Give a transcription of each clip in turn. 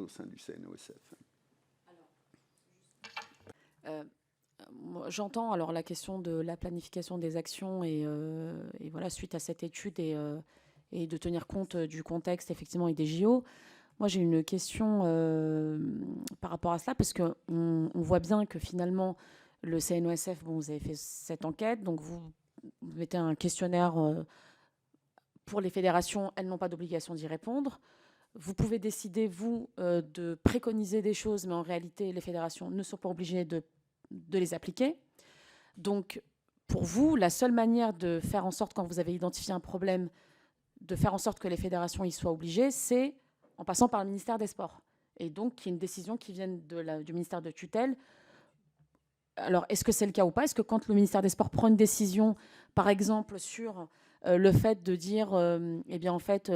au sein du CNOSF. J'entends alors la question de la planification des actions et voilà, suite à cette étude et de tenir compte du contexte effectivement et des JO. Moi, j'ai une question par rapport à cela, parce qu'on voit bien que finalement, le CNOSF, bon, vous avez fait cette enquête, donc vous mettez un questionnaire pour les fédérations, elles n'ont pas d'obligation d'y répondre. Vous pouvez décider, vous, de préconiser des choses, mais en réalité, les fédérations ne sont pas obligées de les appliquer. Donc, pour vous, la seule manière de faire en sorte, quand vous avez identifié un problème, de faire en sorte que les fédérations y soient obligées, c'est en passant par le ministère des Sports. Et donc, qu'il y ait une décision qui vienne du ministère de tutelle. Alors, est-ce que c'est le cas ou pas? Est-ce que quand le ministère des Sports prend une décision, par exemple, sur le fait de dire, eh bien, en fait,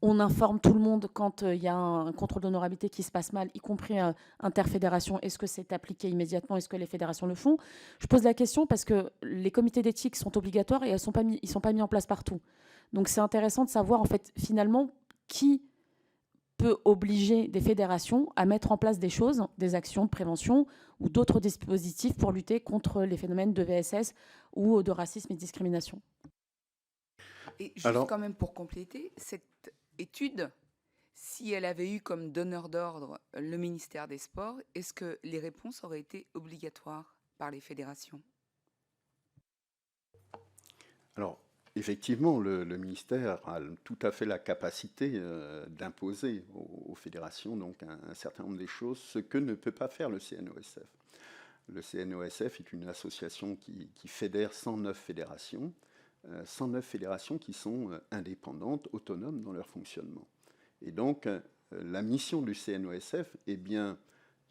on informe tout le monde quand il y a un contrôle d'honorabilité qui se passe mal, y compris interfédération, est-ce que c'est appliqué immédiatement? Est-ce que les fédérations le font? Je pose la question parce que les comités d'éthique sont obligatoires et ils ne sont pas mis en place partout. Donc, c'est intéressant de savoir, en fait, finalement, qui peut obliger des fédérations à mettre en place des choses, des actions de prévention ou d'autres dispositifs pour lutter contre les phénomènes de VSS ou de racisme et de discrimination. Et juste quand même pour compléter, cette étude, si elle avait eu comme donneur d'ordre le ministère des Sports, est-ce que les réponses auraient été obligatoires par les fédérations? Alors, effectivement, le ministère a tout à fait la capacité d'imposer aux fédérations donc, un certain nombre de choses, ce que ne peut pas faire le CNOSF. Le CNOSF est une association qui fédère 109 fédérations, 109 fédérations qui sont indépendantes, autonomes dans leur fonctionnement. Et donc, la mission du CNOSF est bien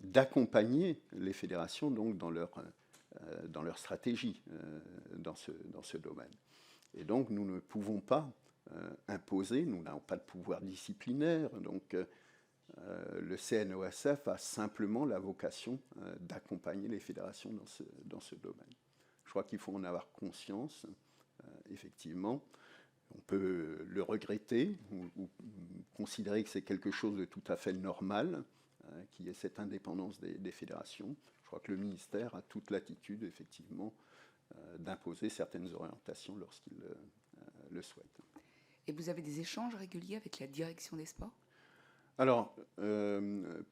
d'accompagner les fédérations donc, dans leur stratégie dans ce domaine. Et donc, nous ne pouvons pas imposer, nous n'avons pas de pouvoir disciplinaire, donc le CNOSF a simplement la vocation d'accompagner les fédérations dans ce domaine. Je crois qu'il faut en avoir conscience, effectivement. On peut le regretter ou considérer que c'est quelque chose de tout à fait normal, qu'il y ait cette indépendance des fédérations. Je crois que le ministère a toute l'attitude, effectivement, d'imposer certaines orientations lorsqu'il le souhaite. Et vous avez des échanges réguliers avec la direction des sports? Alors,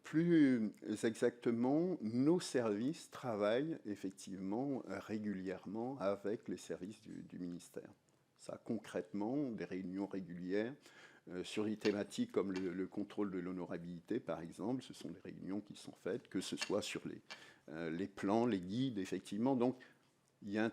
plus exactement, nos services travaillent effectivement régulièrement avec les services du ministère. Ça, concrètement, des réunions régulières sur des thématiques comme le contrôle de l'honorabilité, par exemple. Ce sont des réunions qui sont faites, que ce soit sur les plans, les guides, effectivement. Donc, il y a un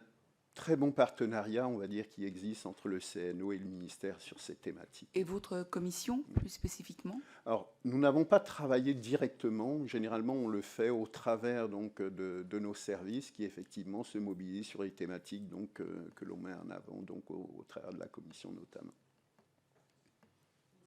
très bon partenariat, on va dire, qui existe entre le CNO et le ministère sur ces thématiques. Et votre commission, plus spécifiquement? Alors, nous n'avons pas travaillé directement. Généralement, on le fait au travers donc, de nos services qui, effectivement, se mobilisent sur les thématiques donc, que l'on met en avant donc, au travers de la commission notamment.